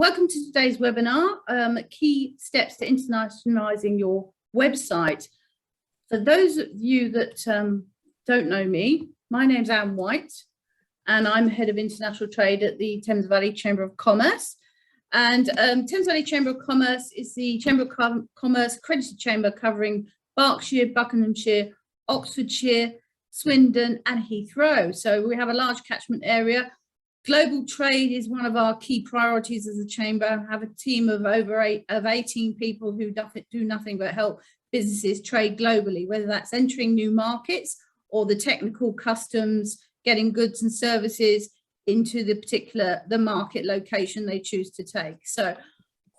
Welcome to today's webinar, Key Steps to Internationalizing Your Website. For those of you that don't know me, my name's Anne White, and I'm Head of International Trade at the Thames Valley Chamber of Commerce. And Thames Valley Chamber of Commerce is the Chamber of Commerce accredited chamber covering Berkshire, Buckinghamshire, Oxfordshire, Swindon and Heathrow. So we have a large catchment area. Global trade is one of our key priorities as a chamber. I have a team of over 18 people who do nothing but help businesses trade globally, whether that's entering new markets or the technical customs, getting goods and services into the market location they choose to take. So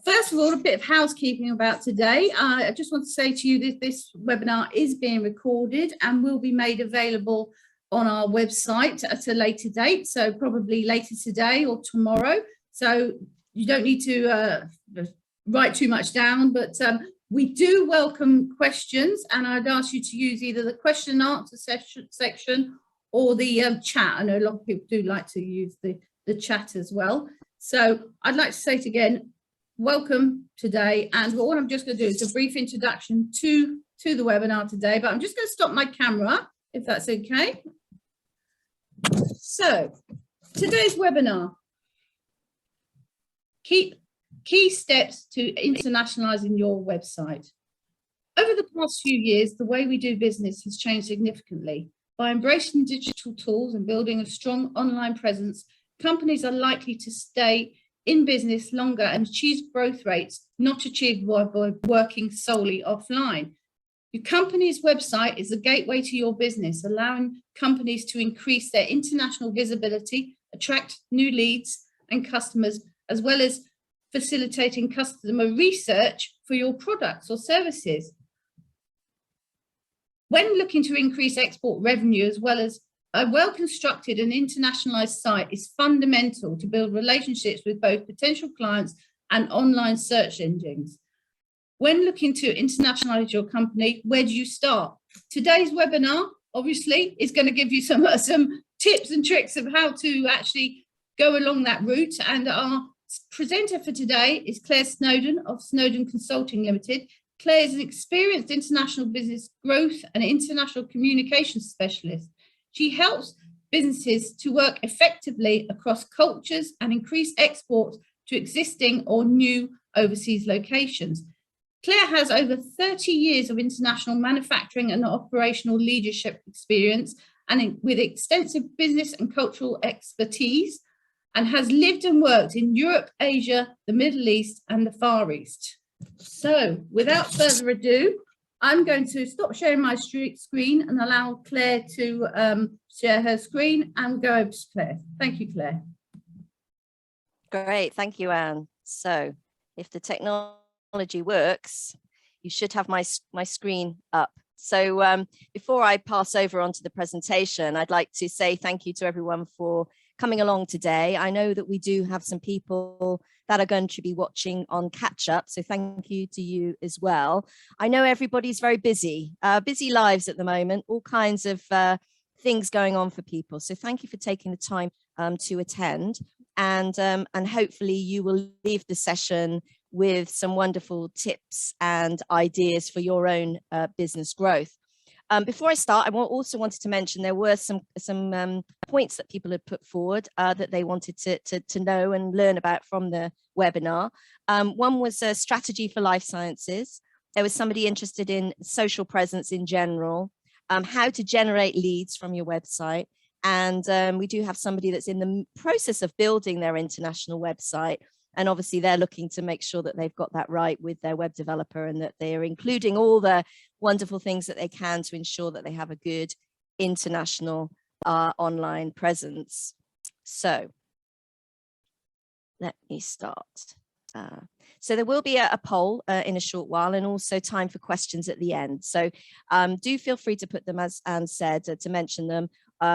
first of all, a bit of housekeeping about today. I just want to say to you that this webinar is being recorded and will be made available on our website at a later date, so probably later today or tomorrow. So you don't need to write too much down, but we do welcome questions, and I'd ask you to use either the question and answer section or the chat. I know a lot of people do like to use the chat as well. So I'd like to say it again, welcome today, and what I'm just going to do is a brief introduction to the webinar today, but I'm just going to stop my camera, if that's okay. So today's webinar, key steps to internationalizing your website. Over the past few years, the way we do business has changed significantly. By embracing digital tools and building a strong online presence, companies are likely to stay in business longer and achieve growth rates not achieved by working solely offline. Your company's website is a gateway to your business, allowing companies to increase their international visibility, attract new leads and customers, as well as facilitating customer research for your products or services. When looking to increase export revenue, as well as a well-constructed and internationalized site is fundamental to build relationships with both potential clients and online search engines. When looking to internationalize your company, where do you start? Today's webinar, obviously, is going to give you some tips and tricks of how to actually go along that route. And our presenter for today is Claire Snowden of Snowden Consulting Limited. Claire is an experienced international business growth and international communications specialist. She helps businesses to work effectively across cultures and increase exports to existing or new overseas locations. Claire has over 30 years of international manufacturing and operational leadership experience and with extensive business and cultural expertise, and has lived and worked in Europe, Asia, the Middle East and the Far East. So without further ado, I'm going to stop sharing my screen and allow Claire to share her screen, and go over to Claire. Thank you, Claire. Great, thank you, Anne. So if the technology works, you should have my screen up. So before I pass over onto the presentation, I'd like to say thank you to everyone for coming along today. I know that we do have some people that are going to be watching on catch up, so thank you to you as well. I know everybody's very busy lives at the moment, all kinds of things going on for people, so thank you for taking the time to attend, and hopefully you will leave the session with some wonderful tips and ideas for your own business growth. Before I start, I also wanted to mention there were some points that people had put forward that they wanted to know and learn about from the webinar. One was a strategy for life sciences. There was somebody interested in social presence in general, how to generate leads from your website. And we do have somebody that's in the process of building their international website. And obviously they're looking to make sure that they've got that right with their web developer, and that they are including all the wonderful things that they can to ensure that they have a good international online presence. So let me start. So there will be a poll in a short while, and also time for questions at the end. So do feel free to put them, as Anne said, to mention them.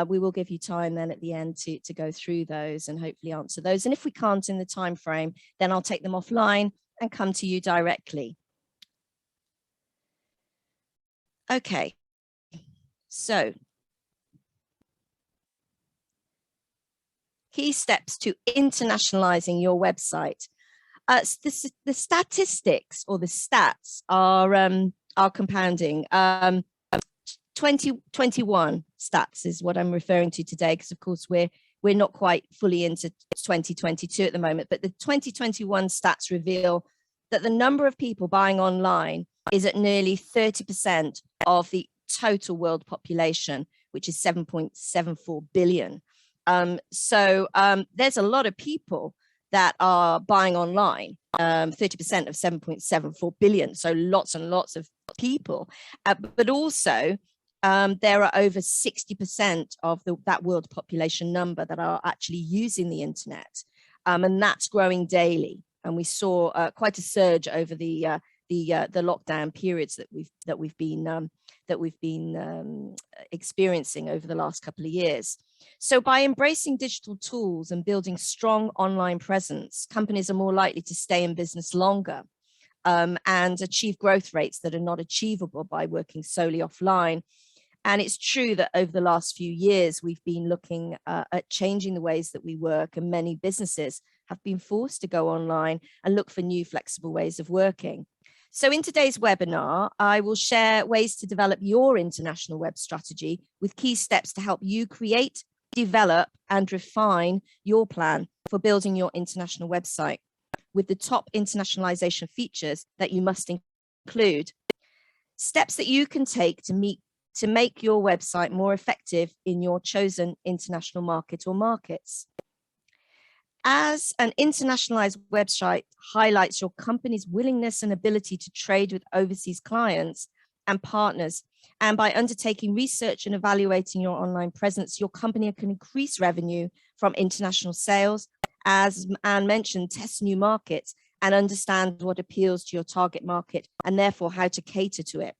We will give you time then at the end to go through those and hopefully answer those. And if we can't in the time frame, then I'll take them offline and come to you directly. Okay, so key steps to internationalizing your website. The statistics or the stats are compounding. 2021 stats is what I'm referring to today, because of course we're not quite fully into 2022 at the moment, but the 2021 stats reveal that the number of people buying online is at nearly 30% of the total world population, which is 7.74 billion. So there's a lot of people that are buying online, 30% of 7.74 billion. So lots and lots of people, but also there are over 60% of that world population number that are actually using the internet, and that's growing daily. And we saw quite a surge over the lockdown periods that we've been experiencing over the last couple of years. So by embracing digital tools and building strong online presence, companies are more likely to stay in business longer and achieve growth rates that are not achievable by working solely offline. And it's true that over the last few years, we've been looking at changing the ways that we work, and many businesses have been forced to go online and look for new flexible ways of working. So in today's webinar, I will share ways to develop your international web strategy with key steps to help you create, develop, and refine your plan for building your international website with the top internationalization features that you must include. Steps that you can take to make your website more effective in your chosen international market or markets. As an internationalized website highlights your company's willingness and ability to trade with overseas clients and partners, and by undertaking research and evaluating your online presence, your company can increase revenue from international sales, as Anne mentioned, test new markets and understand what appeals to your target market and therefore how to cater to it.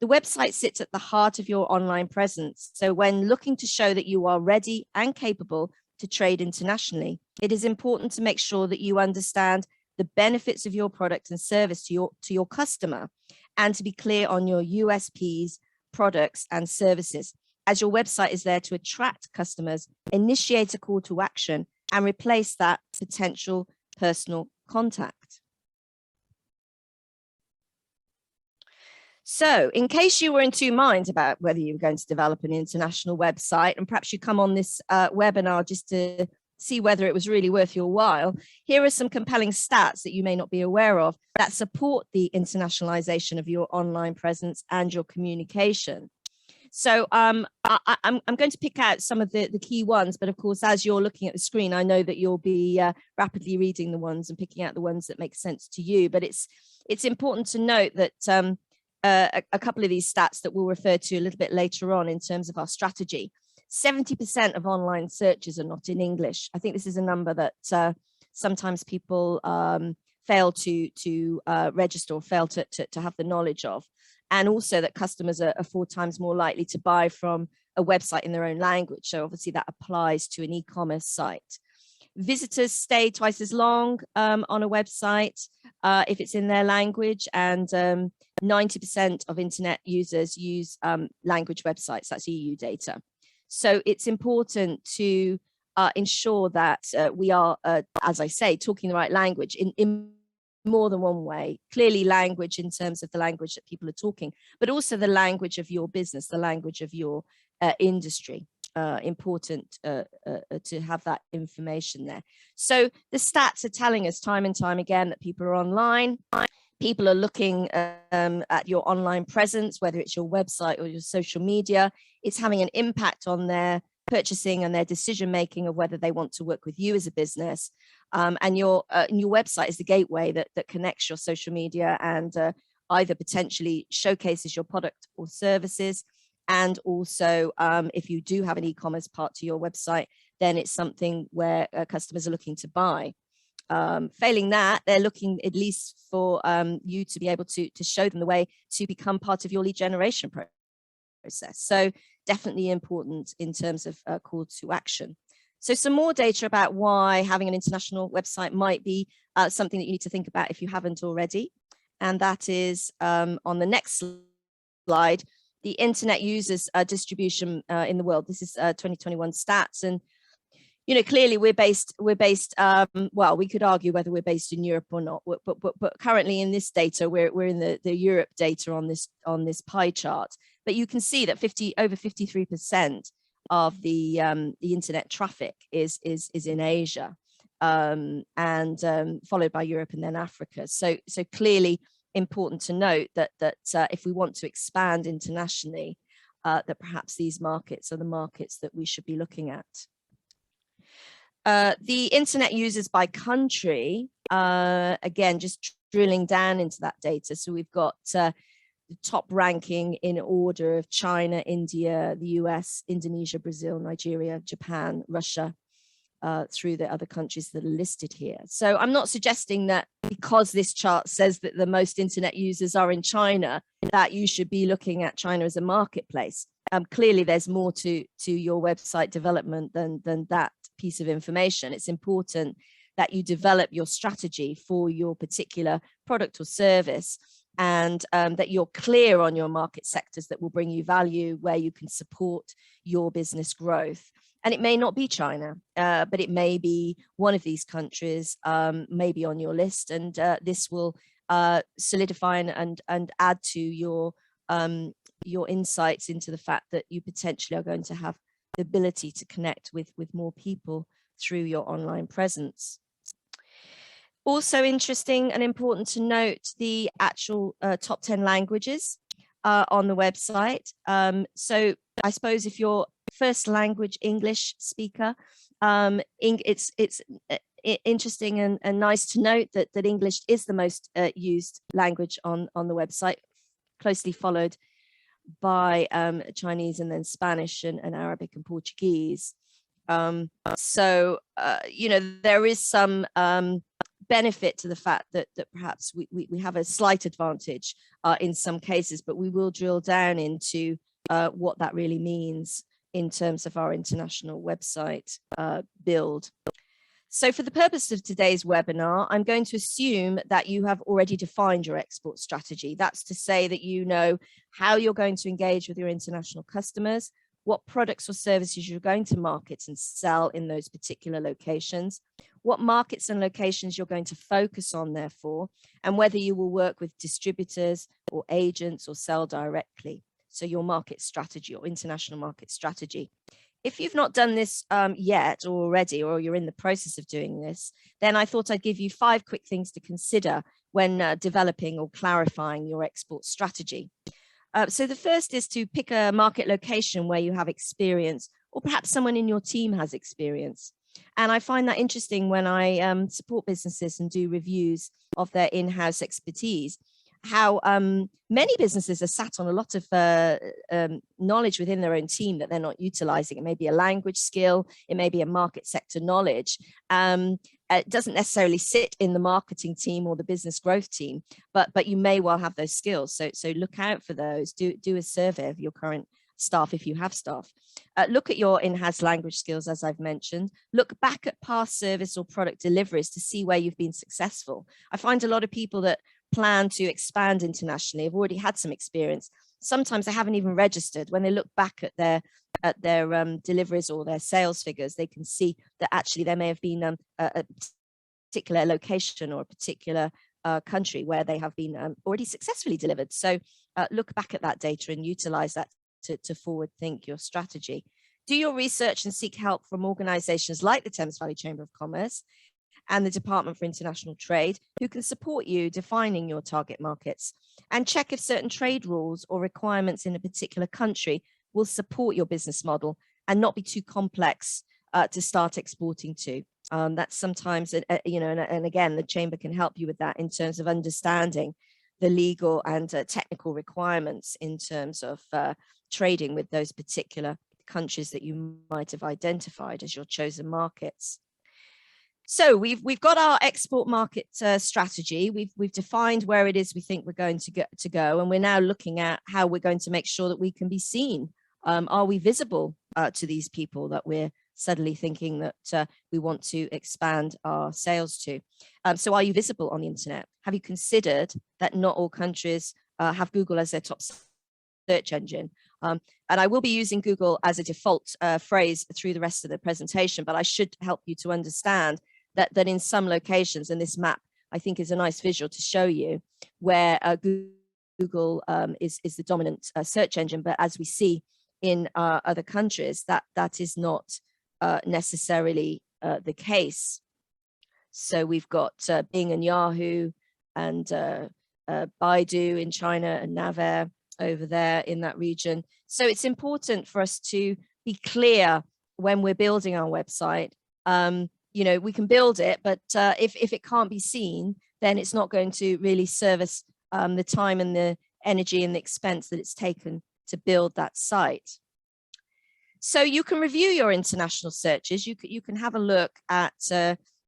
The website sits at the heart of your online presence. So when looking to show that you are ready and capable to trade internationally, it is important to make sure that you understand the benefits of your product and service to your customer, and to be clear on your USPs, products and services, as your website is there to attract customers, initiate a call to action, and replace that potential personal contact. So in case you were in two minds about whether you were going to develop an international website, and perhaps you come on this webinar just to see whether it was really worth your while, here are some compelling stats that you may not be aware of that support the internationalization of your online presence and your communication. So I'm going to pick out some of the key ones, but of course, as you're looking at the screen, I know that you'll be rapidly reading the ones and picking out the ones that make sense to you. But it's important to note that a couple of these stats that we'll refer to a little bit later on in terms of our strategy. 70% of online searches are not in English. I think this is a number that sometimes people fail to register or fail to have the knowledge of. And also that customers are 4 times more likely to buy from a website in their own language. So obviously that applies to an e-commerce site. Visitors stay twice as long on a website if it's in their language, and 90% of internet users use language websites. That's EU data. So it's important to ensure that we are, as I say, talking the right language in more than one way. Clearly language in terms of the language that people are talking, but also the language of your business, the language of your industry. Important to have that information there. So the stats are telling us time and time again that people are online. People are looking at your online presence, whether it's your website or your social media. It's having an impact on their purchasing and their decision making of whether they want to work with you as a business. And your website is the gateway that connects your social media and either potentially showcases your product or services. And also, if you do have an e-commerce part to your website, then it's something where customers are looking to buy. Failing that, they're looking at least for you to be able to show them the way to become part of your lead generation process. So definitely important in terms of call to action. So some more data about why having an international website might be something that you need to think about if you haven't already. And that is on the next slide, the internet users distribution in the world. This is 2021 stats. And clearly we're based, well, we could argue whether we're based in Europe or not, but currently in this data, we're in the Europe data on this pie chart. But you can see that over 53% of the internet traffic is in Asia, and followed by Europe and then Africa. So clearly important to note that if we want to expand internationally, that perhaps these markets are the markets that we should be looking at. The internet users by country, again, just drilling down into that data. So we've got the top ranking in order of China, India, the US, Indonesia, Brazil, Nigeria, Japan, Russia, through the other countries that are listed here. So I'm not suggesting that because this chart says that the most internet users are in China, that you should be looking at China as a marketplace. Clearly, there's more to your website development than that piece of information. It's important that you develop your strategy for your particular product or service, and that you're clear on your market sectors that will bring you value, where you can support your business growth. And it may not be China, but it may be one of these countries, maybe on your list, and this will solidify and add to your insights into the fact that you potentially are going to have the ability to connect with more people through your online presence. Also interesting and important to note the actual top 10 languages on the website. So I suppose if you're first language English speaker, it's interesting and nice to note that English is the most used language on the website, closely followed by Chinese and then Spanish and Arabic and Portuguese. So there is some benefit to the fact that perhaps we have a slight advantage in some cases, but we will drill down into what that really means in terms of our international website build. So for the purpose of today's webinar, I'm going to assume that you have already defined your export strategy. That's to say that you know how you're going to engage with your international customers, what products or services you're going to market and sell in those particular locations, what markets and locations you're going to focus on, therefore, and whether you will work with distributors or agents or sell directly. So your market strategy or international market strategy. If you've not done this yet or already, or you're in the process of doing this, then I thought I'd give you 5 quick things to consider when developing or clarifying your export strategy. So the first is to pick a market location where you have experience, or perhaps someone in your team has experience. And I find that interesting when I support businesses and do reviews of their in-house expertise, how many businesses are sat on a lot of knowledge within their own team that they're not utilizing. It may be a language skill, it may be a market sector knowledge. It doesn't necessarily sit in the marketing team or the business growth team, but you may well have those skills. So look out for those. Do a survey of your current staff if you have staff. Look at your in-house language skills, as I've mentioned. Look back at past service or product deliveries to see where you've been successful. I find a lot of people that plan to expand internationally have already had some experience. Sometimes they haven't even registered. When they look back at their deliveries or their sales figures, they can see that actually there may have been a particular location or a particular country where they have been already successfully delivered. So look back at that data and utilize that to forward think your strategy. Do your research and seek help from organizations like the Thames Valley Chamber of Commerce and the Department for International Trade, who can support you defining your target markets, and check if certain trade rules or requirements in a particular country will support your business model and not be too complex to start exporting to. That's sometimes, and again, the Chamber can help you with that in terms of understanding the legal and technical requirements in terms of trading with those particular countries that you might have identified as your chosen markets. So we've got our export market strategy. We've defined where it is we think we're going to go, and we're now looking at how we're going to make sure that we can be seen. Are we visible to these people that we're suddenly thinking that we want to expand our sales to? So are you visible on the internet? Have you considered that not all countries have Google as their top search engine. And I will be using Google as a default phrase through the rest of the presentation, but I should help you to understand that in some locations, and this map I think is a nice visual to show you, where Google is the dominant search engine, but as we see in other countries, that is not necessarily the case. So we've got Bing and Yahoo and Baidu in China and Naver over there in that region. So it's important for us to be clear when we're building our website. You know, we can build it, but if it can't be seen, then it's not going to really service the time and the energy and the expense that it's taken to build that site. So you can review your international searches. You can have a look at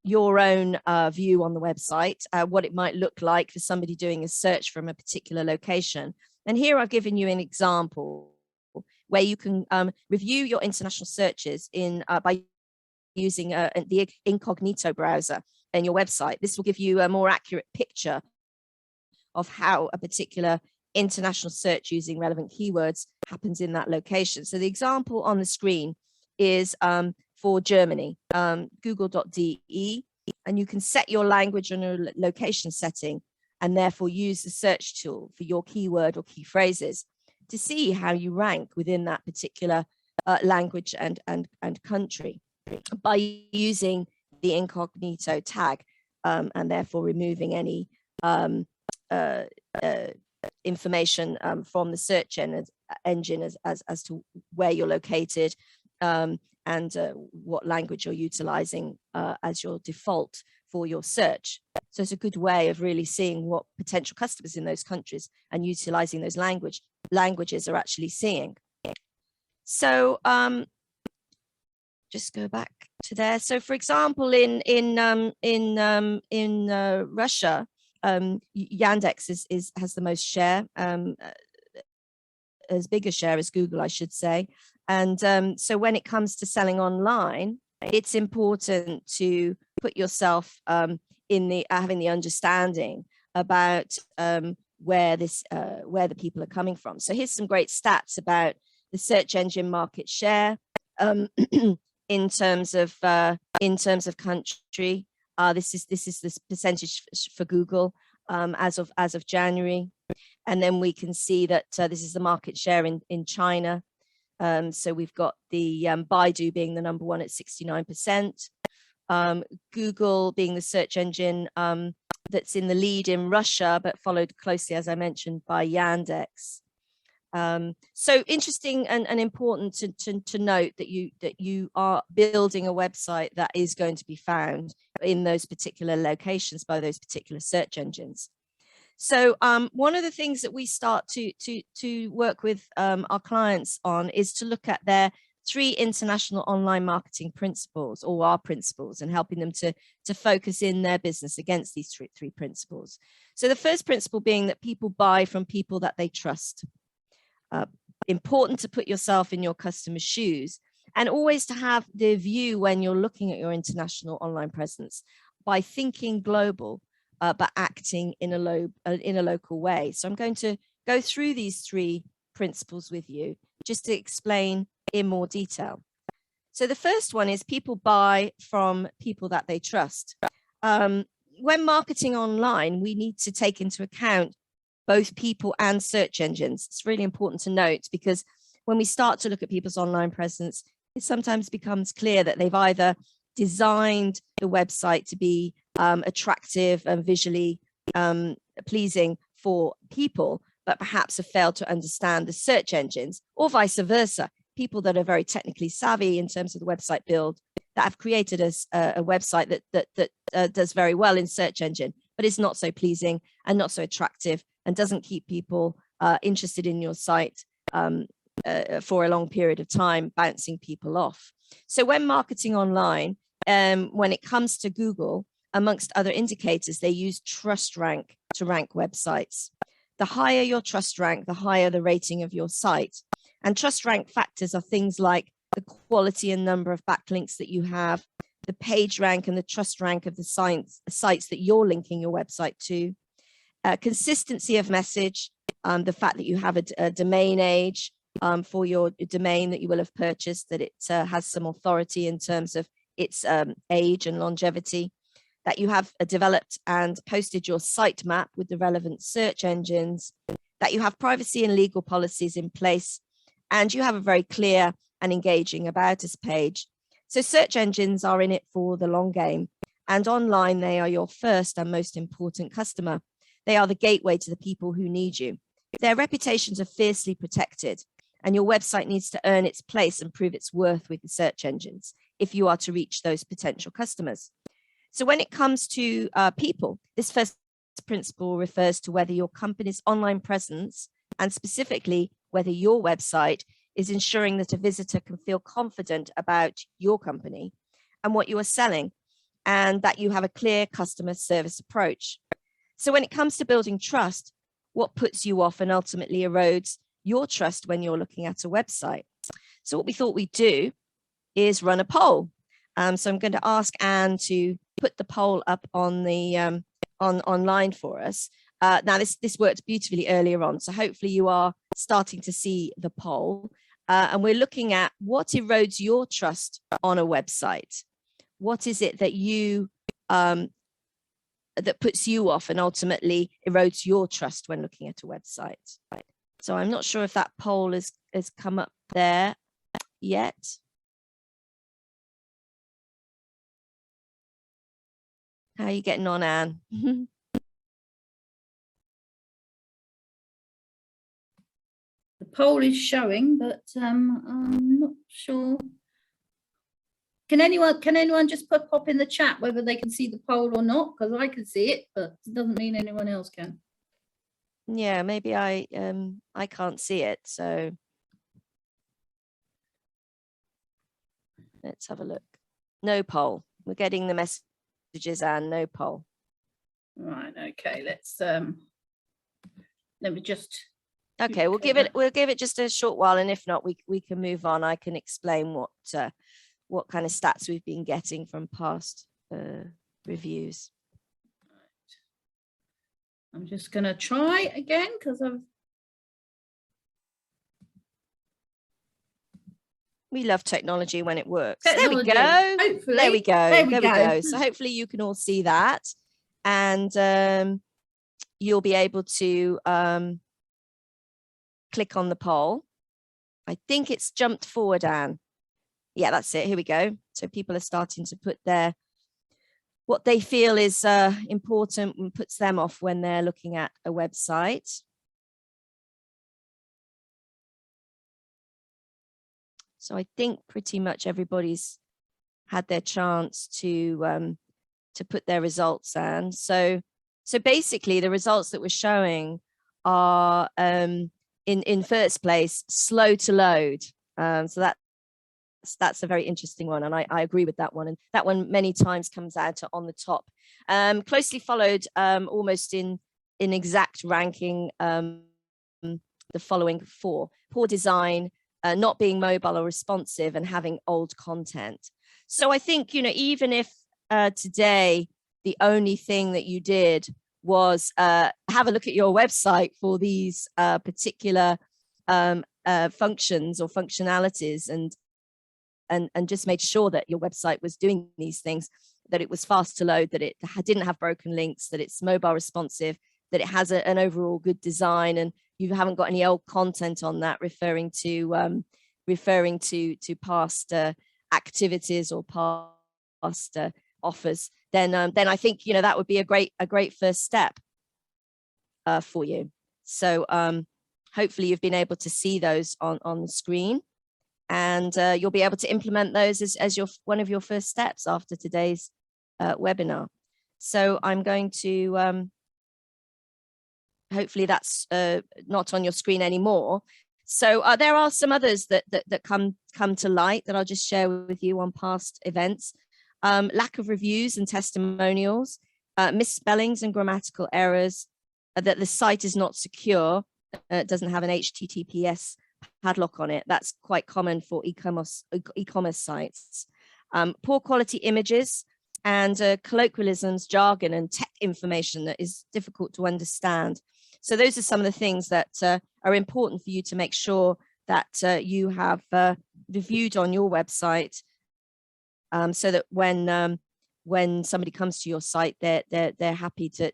your own view on the website, what it might look like for somebody doing a search from a particular location. And here I've given you an example where you can review your international searches by using the incognito browser in your website. This will give you a more accurate picture of how a particular international search using relevant keywords happens in that location. So the example on the screen is for Germany, google.de, and you can set your language and your location setting and therefore use the search tool for your keyword or key phrases to see how you rank within that particular language and country by using the incognito tag and therefore removing any information from the search engine as to where you're located and what language you're utilizing as your default for your search. So it's a good way of really seeing what potential customers in those countries and utilizing those languages are actually seeing. So just go back to there. So for example, in Russia, Yandex has the most share, as big a share as Google, I should say. And so when it comes to selling online, it's important to put yourself in having the understanding about where the people are coming from. So here's some great stats about the search engine market share in terms of country. This is this percentage for Google as of January, and then we can see that this is the market share in China. So we've got the Baidu being the number one at 69%, Google being the search engine that's in the lead in Russia, but followed closely, as I mentioned, by Yandex. So interesting and important to note that you are building a website that is going to be found in those particular locations by those particular search engines. So one of the things that we start to work with our clients on is to look at their 3 international online marketing principles, or our principles, and helping them to focus in their business against these three principles. So the first principle being that people buy from people that they trust. Important to put yourself in your customer's shoes, and always to have the view when you're looking at your international online presence by thinking global, but acting in a local way. So I'm going to go through these 3 principles with you just to explain in more detail. So the first one is people buy from people that they trust. When marketing online, we need to take into account both people and search engines. It's really important to note, because when we start to look at people's online presence, it sometimes becomes clear that they've either designed the website to be attractive and visually pleasing for people, but perhaps have failed to understand the search engines, or vice versa. People that are very technically savvy in terms of the website build, that have created a website that does very well in search engine, but is not so pleasing and not so attractive, and doesn't keep people interested in your site for a long period of time, bouncing people off. So when marketing online, when it comes to Google, amongst other indicators, they use trust rank to rank websites. The higher your trust rank, the higher the rating of your site. And trust rank factors are things like the quality and number of backlinks that you have, the page rank and the trust rank of the sites that you're linking your website to, consistency of message, the fact that you have a domain age for your domain that you will have purchased, that it has some authority in terms of its age and longevity, that you have developed and posted your sitemap with the relevant search engines, that you have privacy and legal policies in place, and you have a very clear and engaging About Us page. So search engines are in it for the long game, and online they are your first and most important customer. They are the gateway to the people who need you. Their reputations are fiercely protected, and your website needs to earn its place and prove its worth with the search engines if you are to reach those potential customers. So when it comes to people, this first principle refers to whether your company's online presence, and specifically whether your website, is ensuring that a visitor can feel confident about your company and what you are selling, and that you have a clear customer service approach. So when it comes to building trust, what puts you off and ultimately erodes your trust when you're looking at a website? So what we thought we'd do is run a poll. So I'm going to ask Anne to put the poll up on the online for us. Now this worked beautifully earlier on, so hopefully you are starting to see the poll. And we're looking at what erodes your trust on a website. What is it that you that puts you off and ultimately erodes your trust when looking at a website? So I'm not sure if that poll has come up there yet. How are you getting on, Anne? The poll is showing, but I'm not sure. Can anyone just pop in the chat whether they can see the poll or not? Because I can see it, but it doesn't mean anyone else can. Yeah, maybe I can't see it, so let's have a look. No poll. We're getting the messages, and no poll. Right. Okay. Let me just. Okay, we'll give it just a short while, and if not, we can move on. I can explain what kind of stats we've been getting from past reviews. I'm just going to try again because we love technology when it works. Technology, there we go. Hopefully. There we go. There we go. So hopefully you can all see that, and you'll be able to click on the poll. I think it's jumped forward, Anne. Yeah, that's it. Here we go. So people are starting to put what they feel is important and puts them off when they're looking at a website. So I think pretty much everybody's had their chance to put their results in. So basically the results that we're showing are in first place, slow to load. So that's a very interesting one, and I agree with that one, and that one many times comes out on the top, closely followed almost in exact ranking the following four: poor design, not being mobile or responsive, and having old content. So I think, even if today the only thing that you did was have a look at your website for these particular functions or functionalities, and just made sure that your website was doing these things, that it was fast to load, that it didn't have broken links, that it's mobile responsive, that it has an overall good design, and you haven't got any old content on that referring to past activities or past offers, then I think that would be a great first step for you. So hopefully you've been able to see those on the screen, and you'll be able to implement those as one of your first steps after today's webinar. So I'm going to hopefully that's not on your screen anymore. So there are some others that come to light that I'll just share with you on past events. Lack of reviews and testimonials, misspellings and grammatical errors, that the site is not secure, doesn't have an HTTPS padlock on it. That's quite common for e-commerce sites. Poor quality images and colloquialisms, jargon and tech information that is difficult to understand. So those are some of the things that are important for you to make sure that you have reviewed on your website, so that when somebody comes to your site, they're happy to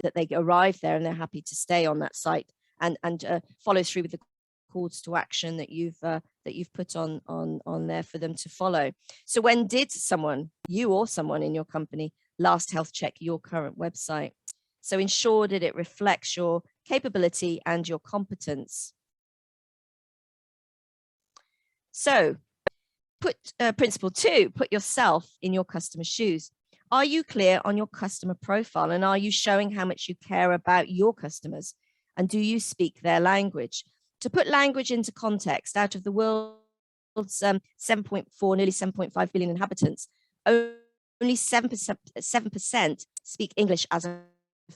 that they arrive there and they're happy to stay on that site and follow through with the calls to action that you've put on there for them to follow. So when did someone, you or someone in your company, last health check your current website? So ensure that it reflects your capability and your competence. So principle 2, put yourself in your customer's shoes. Are you clear on your customer profile, and are you showing how much you care about your customers? And do you speak their language? To put language into context, out of the world's 7.4, nearly 7.5 billion inhabitants, only 7% speak English as a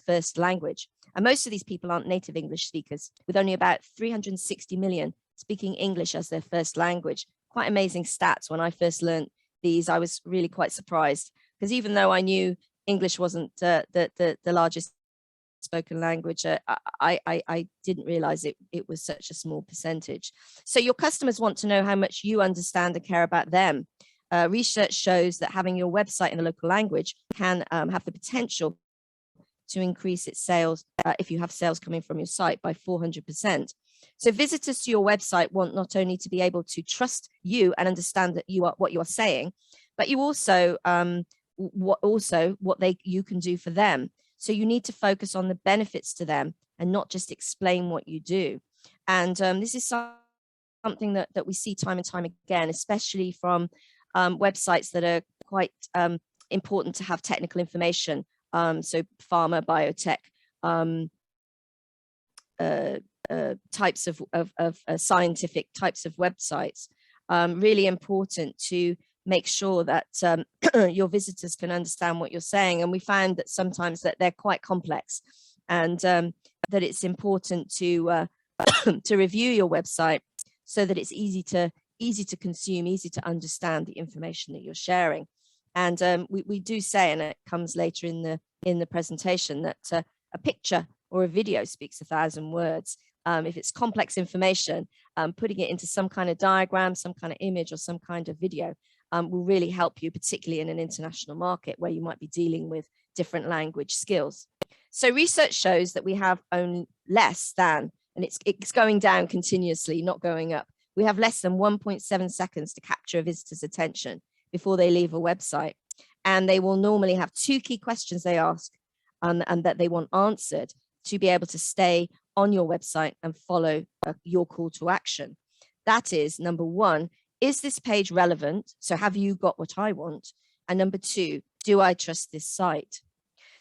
first language. And most of these people aren't native English speakers, with only about 360 million speaking English as their first language. Quite amazing stats. When I first learned these, I was really quite surprised, because even though I knew English wasn't the largest spoken language, I didn't realize it was such a small percentage. So your customers want to know how much you understand and care about them. Research shows that having your website in a local language can have the potential to increase its sales, if you have sales coming from your site, by 400%. So visitors to your website want not only to be able to trust you and understand that what you are saying, but you also what you can do for them. So you need to focus on the benefits to them and not just explain what you do. And this is something that we see time and time again, especially from websites that are quite important to have technical information. So pharma, biotech, types of scientific types of websites. Really important to make sure that your visitors can understand what you're saying. And we found that sometimes that they're quite complex, and that it's important to to review your website so that it's easy to consume, easy to understand the information that you're sharing. And we do say, and it comes later in the presentation, that a picture or a video speaks 1,000 words. If it's complex information, putting it into some kind of diagram, some kind of image, or some kind of video will really help you, particularly in an international market where you might be dealing with different language skills. So research shows that we have only less than, and it's going down continuously, not going up. We have less than 1.7 seconds to capture a visitor's attention before they leave a website. And they will normally have 2 key questions they ask and that they want answered to be able to stay on your website and follow your call to action. That is, number 1, is this page relevant? So have you got what I want? And number 2, do I trust this site?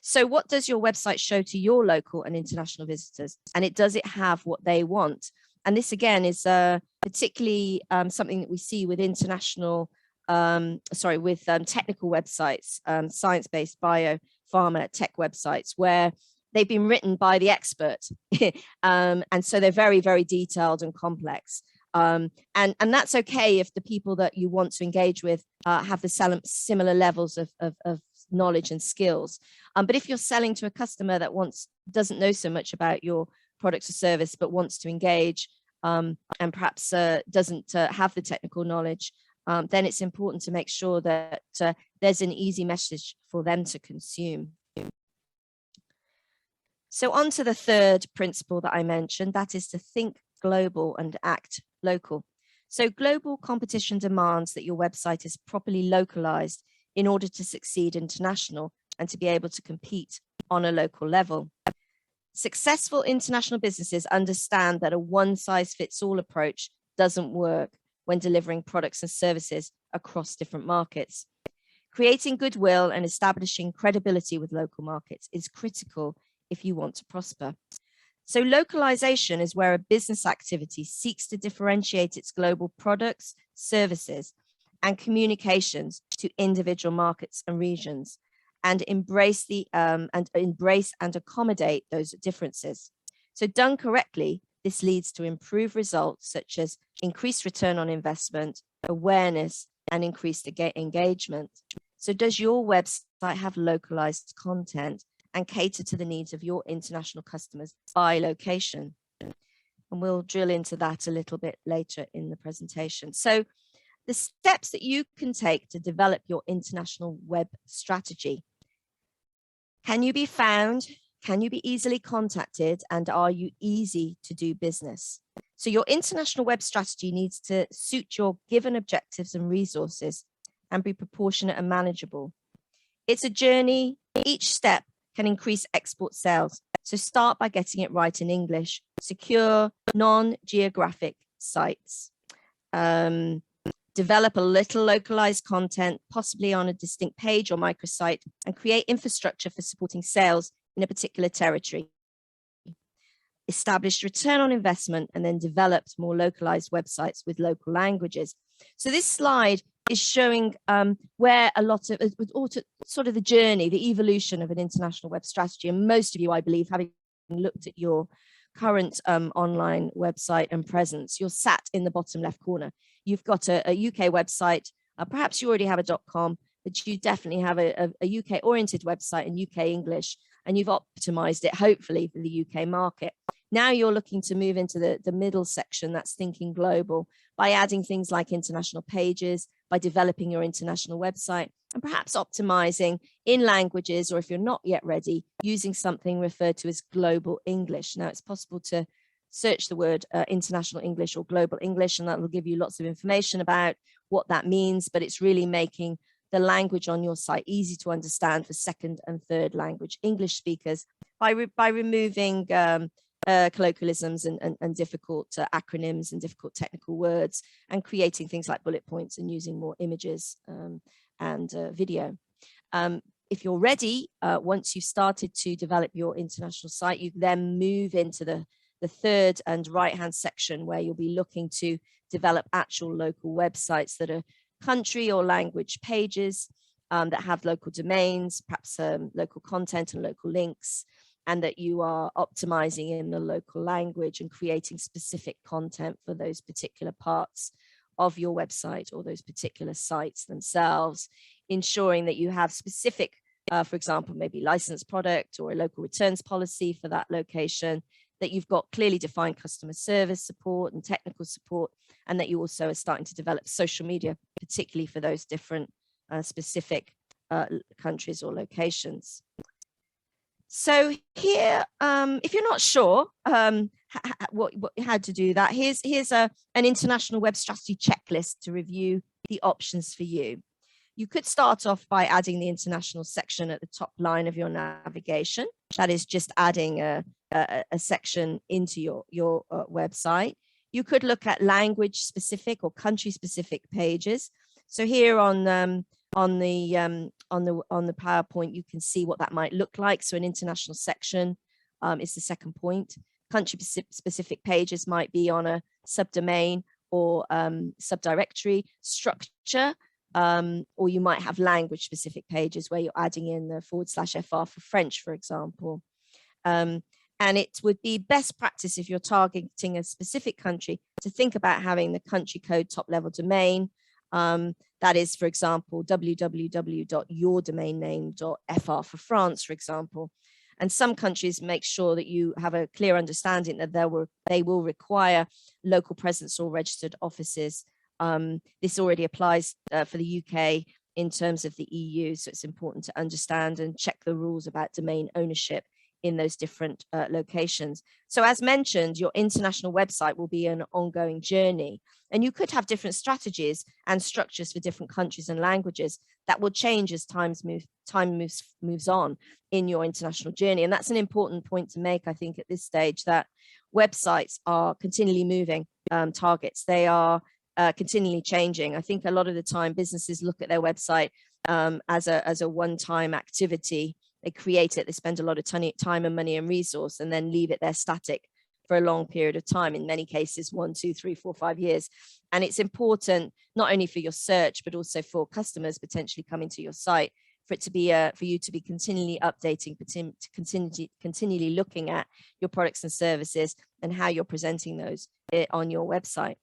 So what does your website show to your local and international visitors? And does it have what they want? And this again is particularly something that we see with technical websites, science-based bio, pharma, tech websites, where they've been written by the expert. And so they're very, very detailed and complex. And that's okay if the people that you want to engage with have the similar levels of knowledge and skills. But if you're selling to a customer that doesn't know so much about your product or service, but wants to engage and perhaps doesn't have the technical knowledge, then it's important to make sure that there's an easy message for them to consume. So on to the third principle that I mentioned, that is to think global and act local. So global competition demands that your website is properly localized in order to succeed international and to be able to compete on a local level. Successful international businesses understand that a one-size-fits-all approach doesn't work when delivering products and services across different markets. Creating goodwill and establishing credibility with local markets is critical if you want to prosper. So localization is where a business activity seeks to differentiate its global products, services, and communications to individual markets and regions, and embrace and accommodate those differences. So done correctly, this leads to improved results such as increased return on investment, awareness, and increased engagement. So does your website have localized content? and cater to the needs of your international customers by location. And we'll drill into that a little bit later in the presentation. So the steps that you can take to develop your international web strategy. Can you be found? Can you be easily contacted? And are you easy to do business? So your international web strategy needs to suit your given objectives and resources and be proportionate and manageable. It's a journey. Each step can increase export sales. So start by getting it right in English. Secure non-geographic sites. Develop a little localized content, possibly on a distinct page or microsite, and create infrastructure for supporting sales in a particular territory. Established return on investment, and then developed more localized websites with local languages. So this slide is showing where a lot of sort of the journey, the evolution of an international web strategy. And most of you, I believe, having looked at your current online website and presence, you're sat in the bottom left corner. You've got a UK website, perhaps you already have a .com, but you definitely have a UK oriented website in UK English, and you've optimized it hopefully for the UK market. Now you're looking to move into the middle section, that's thinking global, by adding things like international pages, by developing your international website, and perhaps optimizing in languages, or if you're not yet ready, using something referred to as global English. Now it's possible to search the word international English or global English, and that will give you lots of information about what that means, but it's really making the language on your site easy to understand for second and third language English speakers by removing colloquialisms and difficult acronyms and difficult technical words, and creating things like bullet points and using more images and video. If you're ready, once you've started to develop your international site, you then move into the third and right-hand section, where you'll be looking to develop actual local websites that are country or language pages that have local domains, perhaps local content and local links, and that you are optimizing in the local language and creating specific content for those particular parts of your website or those particular sites themselves, ensuring that you have specific, for example, maybe licensed product or a local returns policy for that location, that you've got clearly defined customer service support and technical support, and that you also are starting to develop social media, particularly for those different specific countries or locations. So here, if you're not sure how to do that, here's an international web strategy checklist to review the options for you. You could start off by adding the international section at the top line of your navigation. That is just adding a section into your website. You could look at language specific or country specific pages. So here on the PowerPoint, you can see what that might look like. So an international section is the second point. Country specific pages might be on a subdomain or subdirectory structure. Or you might have language specific pages where you're adding in the /FR for French, for example. And it would be best practice, if you're targeting a specific country, to think about having the country code top level domain. That is, for example, www.yourdomainname.fr for France, for example. And some countries make sure that you have a clear understanding that they will require local presence or registered offices. This already applies for the UK in terms of the EU, so it's important to understand and check the rules about domain ownership in those different locations. So as mentioned, your international website will be an ongoing journey, and you could have different strategies and structures for different countries and languages that will change as time moves on in your international journey. And that's an important point to make, I think, at this stage, that websites are continually moving targets. They are continually changing. I think a lot of the time businesses look at their website as a one-time activity. They create it, they spend a lot of time and money and resource, and then leave it there static for a long period of time, in many cases 1, 2, 3, 4, 5 years. And it's important not only for your search, but also for customers potentially coming to your site, for it to be for you to be continually updating, continually looking at your products and services and how you're presenting those on your website.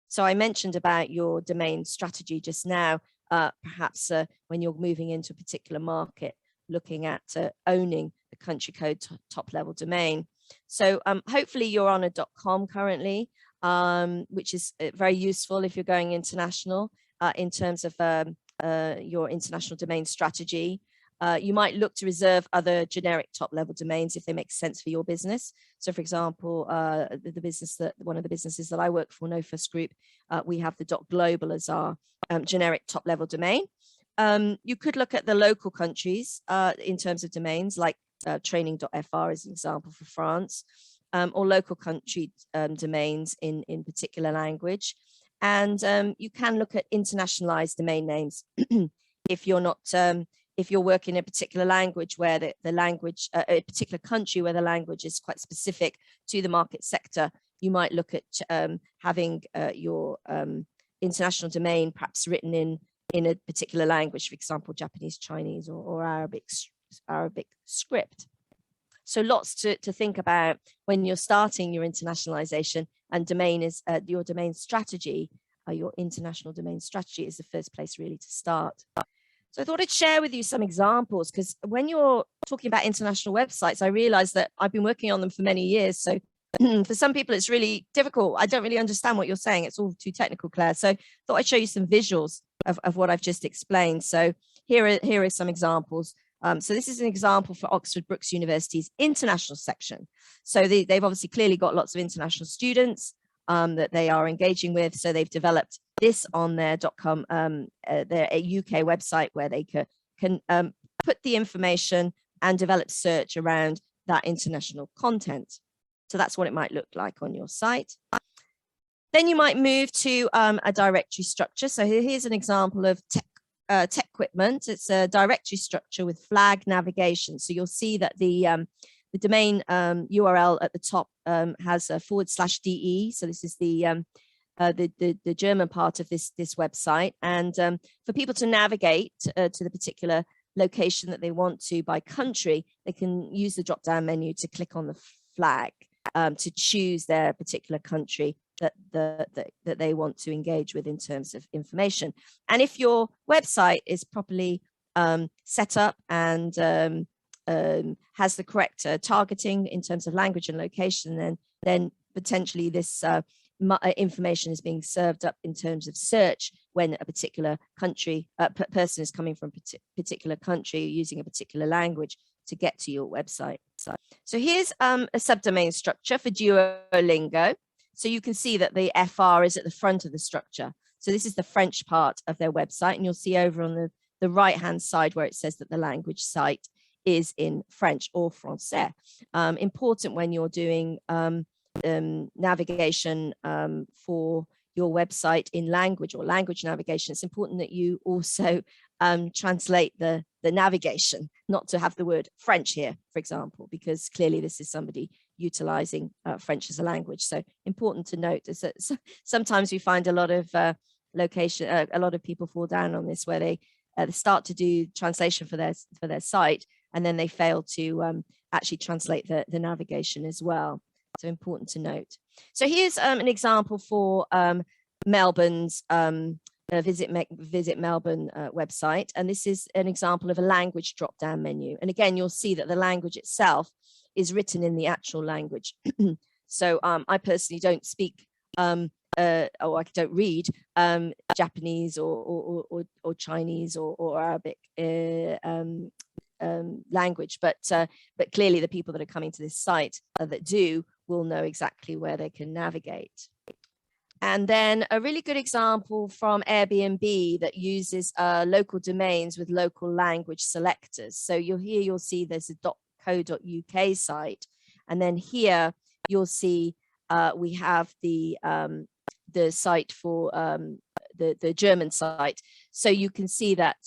So I mentioned about your domain strategy just now. Perhaps when you're moving into a particular market, looking at owning the country code top level domain. So hopefully you're on a .com currently, which is very useful if you're going international in terms of your international domain strategy. You might look to reserve other generic top level domains if they make sense for your business. So for example, one of the businesses that I work for, No Fuss Group, we have the .global as our generic top level domain. You could look at the local countries in terms of domains, like training.fr as an example for France, or local country domains in particular language. And you can look at internationalized domain names if you're not if you're working in a particular language where the language, a particular country where the language is quite specific to the market sector, you might look at having your international domain perhaps written in a particular language, for example, Japanese, Chinese, or Arabic script. So lots to think about when you're starting your internationalization, and domain is your domain strategy, your international domain strategy is the first place really to start. So I thought I'd share with you some examples, because when you're talking about international websites, I realized that I've been working on them for many years. So for some people, it's really difficult. I don't really understand what you're saying. It's all too technical, Claire. So I thought I'd show you some visuals of what I've just explained. So here are some examples. So this is an example for Oxford Brookes University's international section. So they've obviously clearly got lots of international students that they are engaging with. So they've developed this on their .com, their UK website, where they can put the information and develop search around that international content. So that's what it might look like on your site. Then you might move to a directory structure. So here's an example of Techquipment. It's a directory structure with flag navigation. So you'll see that the domain URL at the top has a /DE. So this is the German part of this website. And for people to navigate to the particular location that they want to by country, they can use the drop-down menu to click on the flag to choose their particular country that they want to engage with in terms of information. And if your website is properly set up and has the correct targeting in terms of language and location, then potentially this information is being served up in terms of search when a particular country person is coming from a particular country using a particular language to get to your website. So here's a subdomain structure for Duolingo. So you can see that the FR is at the front of the structure. So this is the French part of their website, and you'll see over on the right-hand side where it says that the language site is in French or Français. Important when you're doing navigation for your website in language or language navigation. It's important that you also translate the navigation, not to have the word French here, for example, because clearly this is somebody utilizing French as a language. So important to note is that sometimes we find a lot of a lot of people fall down on this, where they start to do translation for their site, and then they fail to actually translate the navigation as well. So important to note. So here's an example for Melbourne's Visit Melbourne website, and this is an example of a language drop-down menu. And again, you'll see that the language itself is written in the actual language. So I personally don't speak or I don't read Japanese or Chinese or Arabic language, but clearly the people that are coming to this site that do will know exactly where they can navigate. And then a really good example from Airbnb that uses local domains with local language selectors. So you'll see there's a .co.uk site, and then here you'll see we have the site for the German site. So you can see that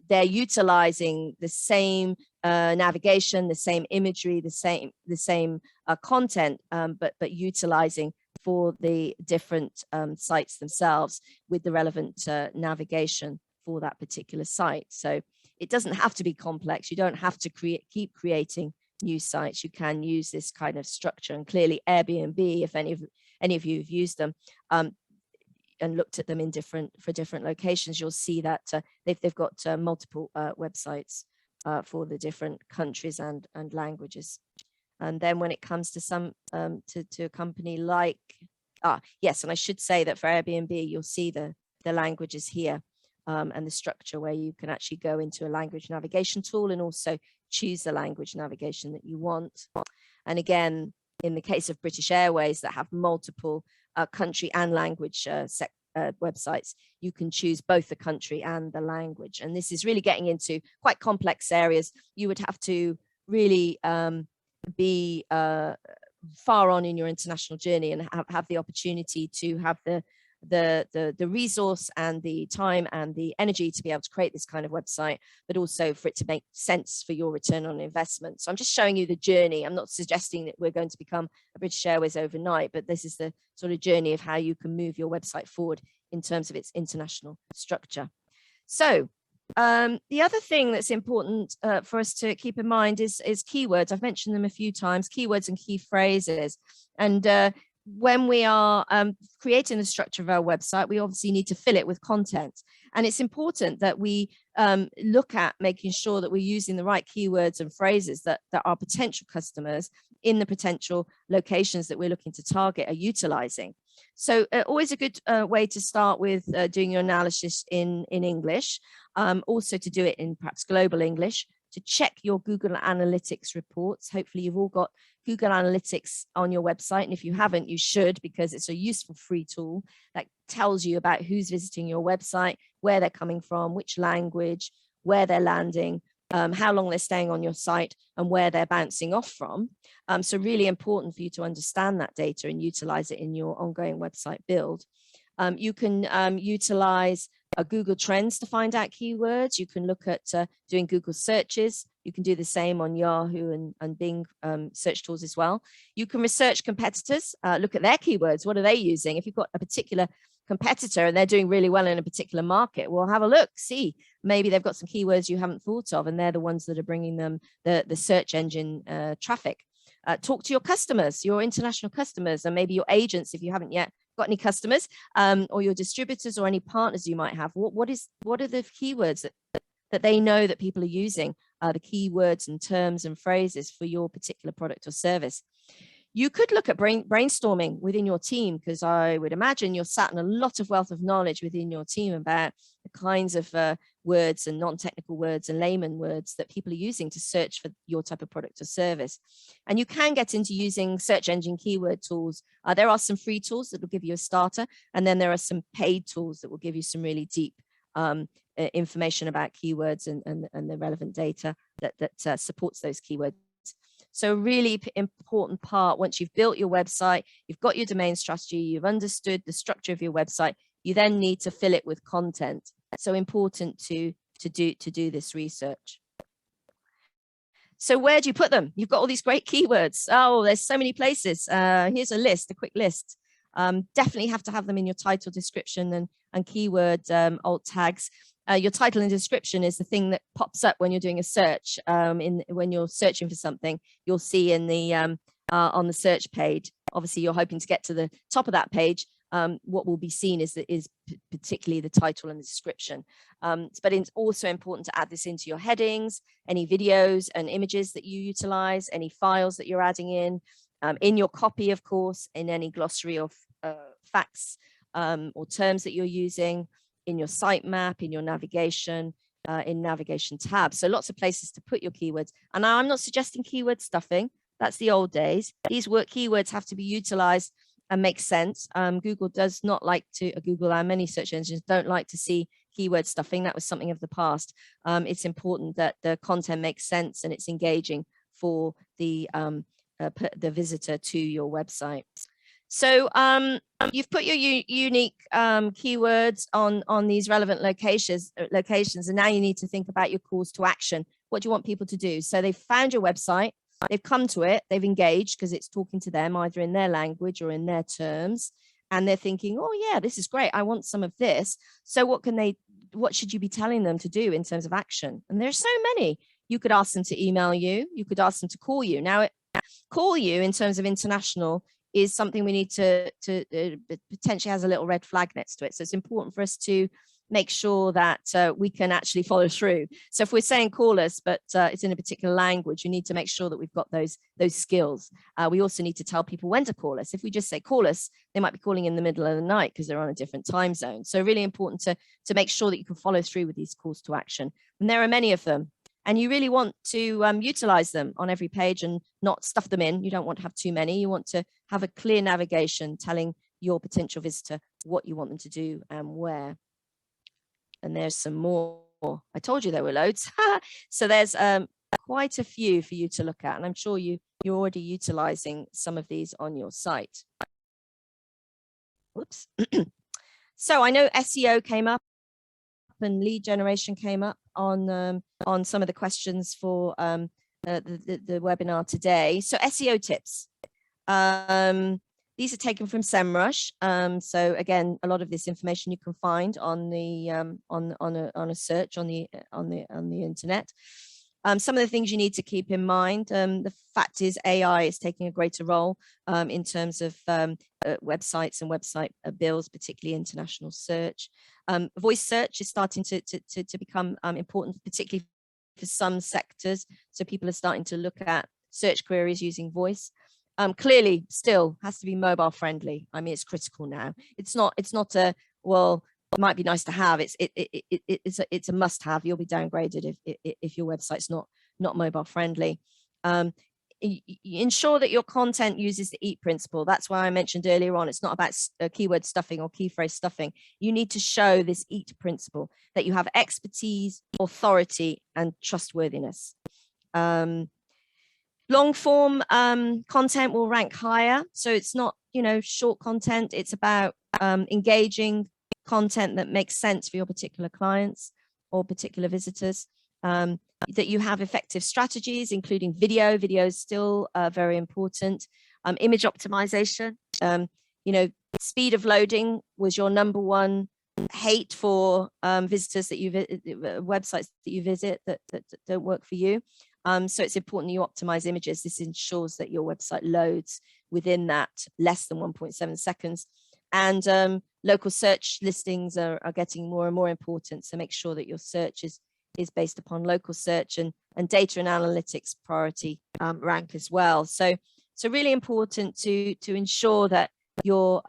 they're utilizing the same navigation, the same imagery, the same content, but utilizing for the different sites themselves with the relevant navigation for that particular site. So it doesn't have to be complex. You don't have to keep creating new sites. You can use this kind of structure. And clearly Airbnb, if any of you have used them and looked at them in different locations, you'll see that they've got multiple websites for the different countries and languages. And then when it comes to some to a company like yes, and I should say that for Airbnb, you'll see the languages here and the structure where you can actually go into a language navigation tool and also choose the language navigation that you want. And again, in the case of British Airways that have multiple country and language websites, you can choose both the country and the language. And this is really getting into quite complex areas. You would have to really be far on in your international journey and have the opportunity to have the resource and the time and the energy to be able to create this kind of website, but also for it to make sense for your return on investment. So I'm just showing you the journey. I'm not suggesting that we're going to become a British Airways overnight, but this is the sort of journey of how you can move your website forward in terms of its international structure. So the other thing that's important for us to keep in mind is keywords. I've mentioned them a few times, keywords and key phrases. And when we are creating the structure of our website, we obviously need to fill it with content. And it's important that we look at making sure that we're using the right keywords and phrases that our potential customers in the potential locations that we're looking to target are utilizing. So always a good way to start with doing your analysis in English, also to do it in perhaps global English, to check your Google Analytics reports. Hopefully you've all got Google Analytics on your website. And if you haven't, you should, because it's a useful free tool that tells you about who's visiting your website, where they're coming from, which language, where they're landing, how long they're staying on your site, and where they're bouncing off from. So really important for you to understand that data and utilize it in your ongoing website build. You can utilize Google Trends to find out keywords. You can look at doing Google searches. You can do the same on Yahoo and Bing search tools as well. You can research competitors, look at their keywords. What are they using? If you've got a particular competitor and they're doing really well in a particular market, well, have a look, see, maybe they've got some keywords you haven't thought of, and they're the ones that are bringing them the search engine traffic. Talk to your customers, your international customers, and maybe your agents if you haven't yet got any customers, or your distributors or any partners you might have. What are the keywords that they know that people are using, the keywords and terms and phrases for your particular product or service. You could look at brainstorming within your team, because I would imagine you're sat in a lot of wealth of knowledge within your team about the kinds of words and non-technical words and layman words that people are using to search for your type of product or service. And you can get into using search engine keyword tools. There are some free tools that will give you a starter, and then there are some paid tools that will give you some really deep information about keywords and the relevant data that supports those keywords. So a really important part, once you've built your website, you've got your domain strategy, you've understood the structure of your website, you then need to fill it with content. So important to do this research. So where do you put them? You've got all these great keywords. Oh, there's so many places. Here's a list, a quick list. Definitely have to have them in your title, description, and keyword alt tags. Your title and description is the thing that pops up when you're doing a search. When you're searching for something, you'll see in the on the search page. Obviously, you're hoping to get to the top of that page. What will be seen is particularly the title and the description. But it's also important to add this into your headings, any videos and images that you utilize, any files that you're adding in your copy, of course, in any glossary of facts or terms that you're using, in your sitemap, in your navigation, in navigation tabs. So lots of places to put your keywords. And I'm not suggesting keyword stuffing. That's the old days. These keywords have to be utilized and make sense. Google does not like to, Google and many search engines don't like to see keyword stuffing. That was something of the past. It's important that the content makes sense and it's engaging for the visitor to your website. So you've put your unique keywords on these relevant locations, and now you need to think about your calls to action. What do you want people to do? So they've found your website, they've come to it, they've engaged because it's talking to them either in their language or in their terms, and they're thinking, oh yeah, this is great, I want some of this. So what should you be telling them to do in terms of action? And there's so many. You could ask them to email you, you could ask them to call you. Now, call you in terms of international is something we need to potentially has a little red flag next to it. So it's important for us to make sure that we can actually follow through. So if we're saying call us, but it's in a particular language, you need to make sure that we've got those skills. We also need to tell people when to call us. If we just say call us, they might be calling in the middle of the night because they're on a different time zone. So really important to make sure that you can follow through with these calls to action. And there are many of them. And you really want to utilize them on every page and not stuff them in. You don't want to have too many. You want to have a clear navigation telling your potential visitor what you want them to do and where. And there's some more. I told you there were loads. So there's quite a few for you to look at. And I'm sure you're already utilizing some of these on your site. Whoops. So I know SEO came up and lead generation came up on some of the questions for the webinar today. So SEO tips. These are taken from SEMrush. So again, a lot of this information you can find on the on a search on the internet. Some of the things you need to keep in mind. The fact is AI is taking a greater role in terms of websites and website builds, particularly international search. Voice search is starting to become important, particularly for some sectors. So people are starting to look at search queries using voice. Clearly, still has to be mobile friendly. I mean, it's critical now. It's not a, well, it might be nice to have. It's a must have. You'll be downgraded if your website's not mobile friendly. Ensure that your content uses the EAT principle. That's why I mentioned earlier on, it's not about keyword stuffing or key phrase stuffing. You need to show this EAT principle, that you have expertise, authority, and trustworthiness. Long form content will rank higher. So it's not, short content. It's about engaging content that makes sense for your particular clients or particular visitors. That you have effective strategies, including video. Video is still very important. Image optimization. Speed of loading was your #1 hate for visitors that websites that you visit that don't work for you. So it's important you optimize images. This ensures that your website loads within that less than 1.7 seconds. And local search listings are getting more and more important. So make sure that your search is based upon local search and data and analytics priority rank as well. So really important to ensure that you're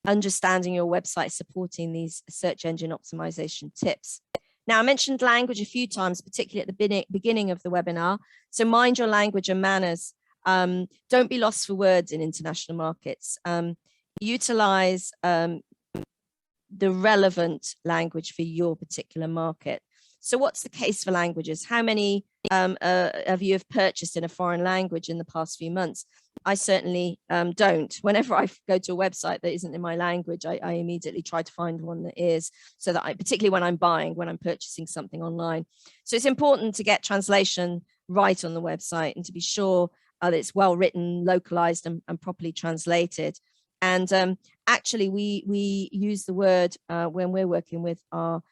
understanding your website, supporting these search engine optimization tips. Now, I mentioned language a few times, particularly at the beginning of the webinar. So mind your language and manners. Don't be lost for words in international markets. Utilize the relevant language for your particular market. So what's the case for languages? How many of you have purchased in a foreign language in the past few months? I certainly don't. Whenever I go to a website that isn't in my language, I immediately try to find one that is, so that particularly when I'm purchasing something online. So it's important to get translation right on the website and to be sure that it's well written, localized, and properly translated. And actually, we use the word when we're working with our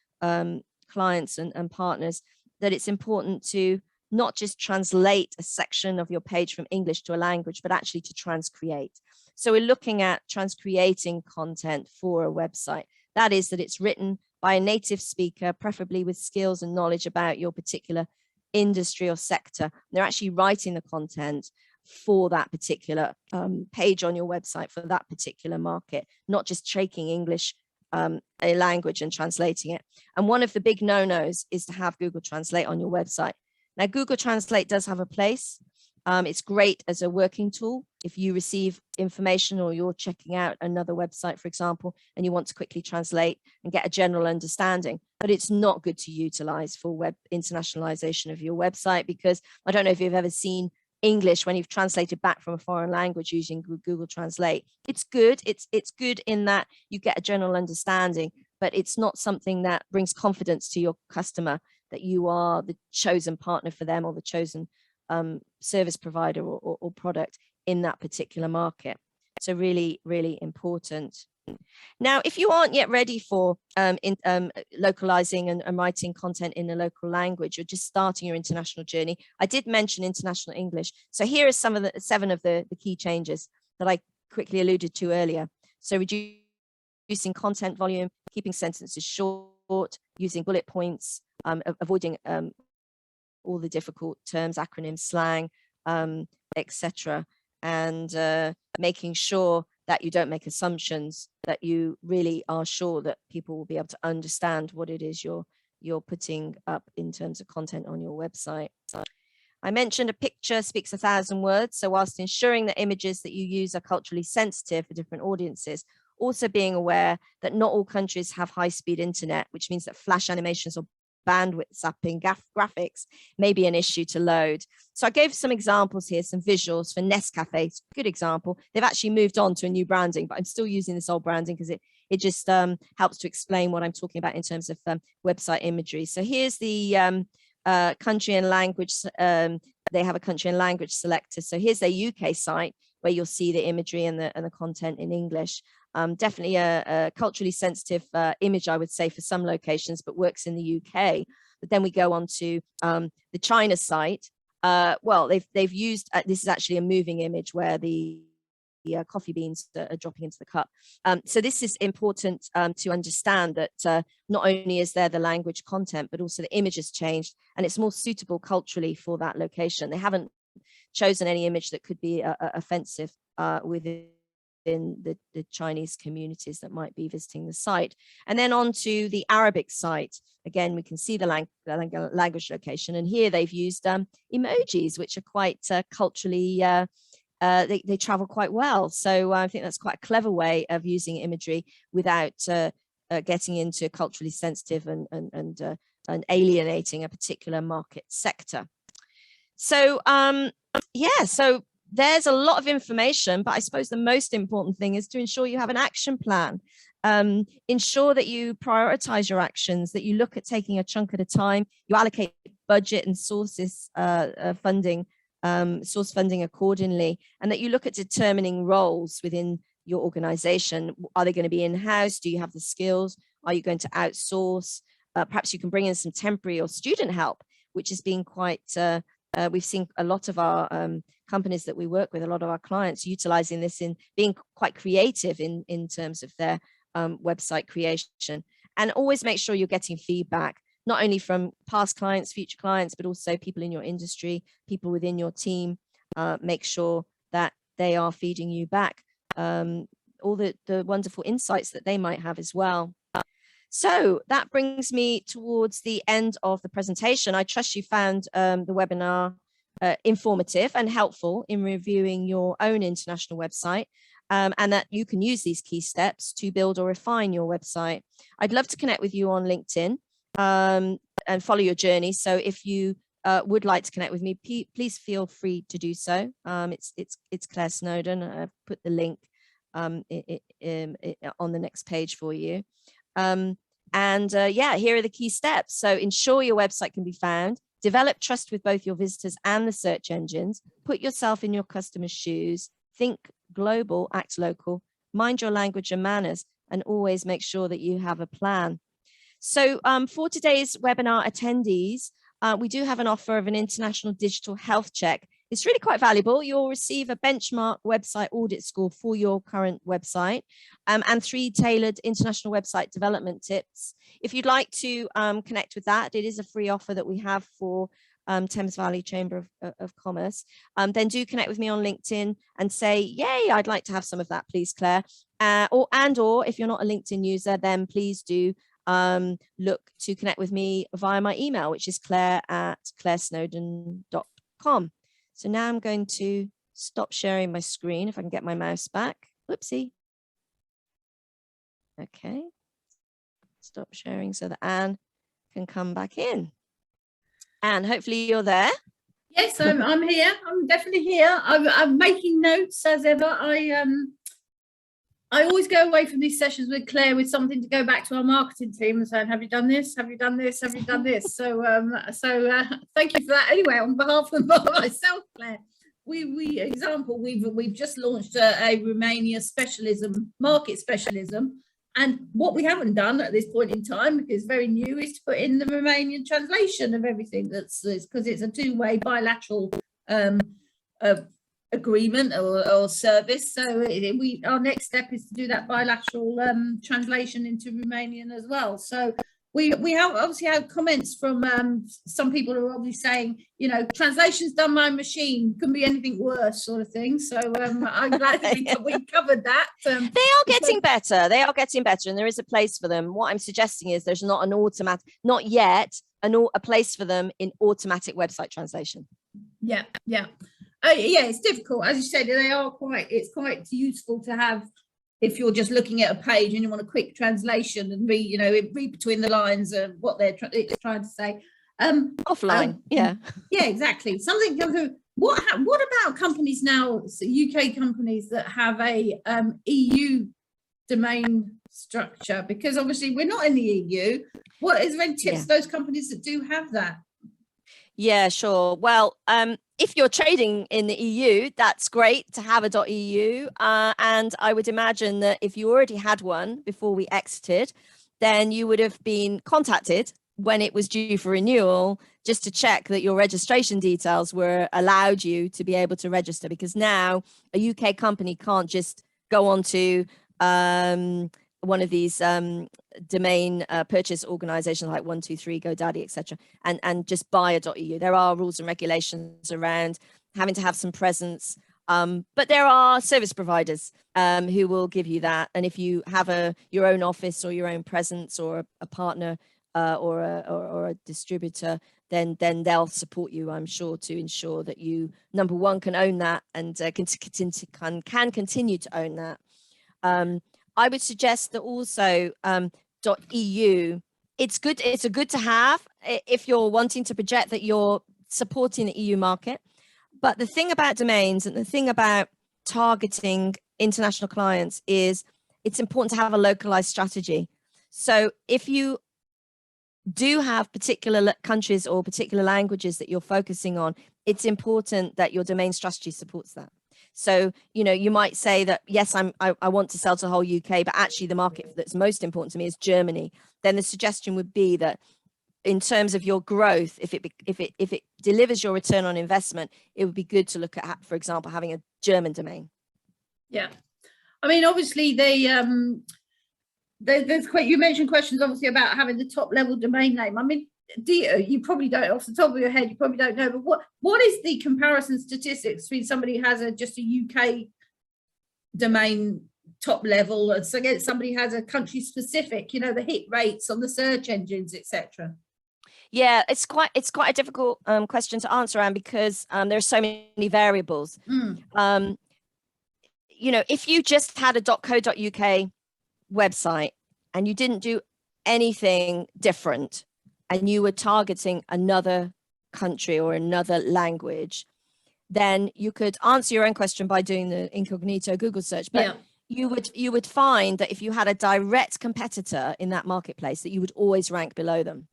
clients and partners, that it's important to not just translate a section of your page from English to a language, but actually to transcreate. So we're looking at transcreating content for a website. That is, that it's written by a native speaker, preferably with skills and knowledge about your particular industry or sector. They're actually writing the content for that particular page on your website for that particular market, not just taking English a language and translating it. And one of the big no-nos is to have Google Translate on your website. Now, Google Translate does have a place. It's great as a working tool if you receive information or you're checking out another website, for example, and you want to quickly translate and get a general understanding. But it's not good to utilize for web internationalization of your website, because I don't know if you've ever seen English when you've translated back from a foreign language using Google Translate. It's good. It's good in that you get a general understanding, but it's not something that brings confidence to your customer that you are the chosen partner for them or the chosen service provider or product in that particular market. So really, really important. Now, if you aren't yet ready for localizing and writing content in a local language, you're just starting your international journey. I did mention international English. So here are some of the 7 of the key changes that I quickly alluded to earlier. So reducing content volume, keeping sentences short, using bullet points, avoiding all the difficult terms, acronyms, slang, etc. And making sure that you don't make assumptions, that you really are sure that people will be able to understand what it is you're putting up in terms of content on your website. I mentioned a picture speaks 1,000 words. So whilst ensuring that images that you use are culturally sensitive for different audiences, also being aware that not all countries have high-speed internet, which means that flash animations or bandwidth zapping graphics may be an issue to load. So I gave some examples here, some visuals for Nescafe, good example. They've actually moved on to a new branding, but I'm still using this old branding because it just helps to explain what I'm talking about in terms of website imagery. So here's the country and language. They have a country and language selector. So here's their UK site where you'll see the imagery and the content in English. Definitely a culturally sensitive image, I would say, for some locations, but works in the UK. But then we go on to the China site. Well, they've used, this is actually a moving image where the coffee beans are dropping into the cup. So this is important to understand that not only is there the language content, but also the image has changed and it's more suitable culturally for that location. They haven't chosen any image that could be offensive within the Chinese communities that might be visiting the site. And then on to the Arabic site. Again, we can see the language location. And here they've used emojis, which are quite culturally, they travel quite well. So I think that's quite a clever way of using imagery without getting into culturally sensitive and alienating a particular market sector. So yeah, so there's a lot of information, but I suppose the most important thing is to ensure you have an action plan. Ensure that you prioritize your actions, that you look at taking a chunk at a time, you allocate budget and sources funding, source funding accordingly, and that you look at determining roles within your organization. Are they going to be in-house? Do you have the skills? Are you going to outsource? Perhaps you can bring in some temporary or student help, which has been quite, we've seen a lot of our companies that we work with, a lot of our clients utilizing this in being quite creative in terms of their website creation. And always make sure you're getting feedback, not only from past clients, future clients, but also people in your industry, people within your team. Make sure that they are feeding you back all the wonderful insights that they might have as well. So that brings me towards the end of the presentation. I trust you found the webinar informative and helpful in reviewing your own international website, and that you can use these key steps to build or refine your website. I'd love to connect with you on LinkedIn and follow your journey. So if you would like to connect with me, please feel free to do so. It's Claire Snowdon. I've put the link on the next page for you. Yeah, here are the key steps. So ensure your website can be found, develop trust with both your visitors and the search engines, put yourself in your customer's shoes, think global, act local, mind your language and manners, and always make sure that you have a plan. So for today's webinar attendees, we do have an offer of an international digital health check. It's really quite valuable. You'll receive a benchmark website audit score for your current website and 3 tailored international website development tips. If you'd like to connect with that, it is a free offer that we have for Thames Valley Chamber of Commerce. Then do connect with me on LinkedIn and say, yay, I'd like to have some of that, please, Claire. Or if you're not a LinkedIn user, then please do look to connect with me via my email, which is claire@clairesnowdon.com. So now I'm going to stop sharing my screen if I can get my mouse back. Whoopsie. Okay. Stop sharing so that Anne can come back in. Anne, hopefully you're there. Yes, I'm here. I'm definitely here. I'm making notes as ever. I always go away from these sessions with Claire with something to go back to our marketing team and saying, have you done this? Have you done this? Have you done this? So thank you for that. Anyway, on behalf of myself, Claire, we've just launched a Romania specialism, market specialism. And what we haven't done at this point in time, because it's very new, is to put in the Romanian translation of everything because it's a two-way bilateral agreement or service. So our next step is to do that bilateral translation into Romanian as well. So we have obviously had comments from some people who are obviously saying, you know, translations done by machine, couldn't be anything worse, sort of thing. So I'm glad that we covered that. They are getting better. They are getting better, and there is a place for them. What I'm suggesting is there's not an automatic, not yet, a place for them in automatic website translation. Yeah, yeah. Yeah, it's difficult. As you said, it's quite useful to have if you're just looking at a page and you want a quick translation and read between the lines of what it's trying to say. Offline, yeah. Yeah, exactly. Something comes through. What about companies now, UK companies that have a EU domain structure? Because obviously we're not in the EU. What is there any tips for those companies that do have that? Yeah, sure. Well, if you're trading in the EU, that's great to have a .eu. And I would imagine that if you already had one before we exited, then you would have been contacted when it was due for renewal, just to check that your registration details were allowed you to be able to register. Because now a UK company can't just go on to one of these domain purchase organizations like 123 GoDaddy, etc., and just buy a .eu. There are rules and regulations around having to have some presence, but there are service providers who will give you that. And if you have your own office or your own presence or a partner or a distributor, then they'll support you, I'm sure, to ensure that you, number one, can own that and can continue to own that. I would suggest that also .eu, it's a good to have if you're wanting to project that you're supporting the EU market. But the thing about domains and the thing about targeting international clients is it's important to have a localized strategy. So if you do have particular countries or particular languages that you're focusing on, it's important that your domain strategy supports that. So, you know, you might say that, yes, I want to sell to the whole UK, but actually the market that's most important to me is Germany. Then the suggestion would be that in terms of your growth, if it delivers your return on investment, it would be good to look at, for example, having a German domain. Yeah. I mean, obviously you mentioned questions obviously about having the top level domain name. I mean, you probably don't, off the top of your head, you probably don't know, but what is the comparison statistics between somebody who has just a UK domain top level against somebody who has a country specific, you know, the hit rates on the search engines, etc.? Yeah, it's quite a difficult question to answer, Anne, because there are so many variables. You know, if you just had a .co.uk website and you didn't do anything different, and you were targeting another country or another language, then you could answer your own question by doing the incognito Google search. But you would find that if you had a direct competitor in that marketplace, that you would always rank below them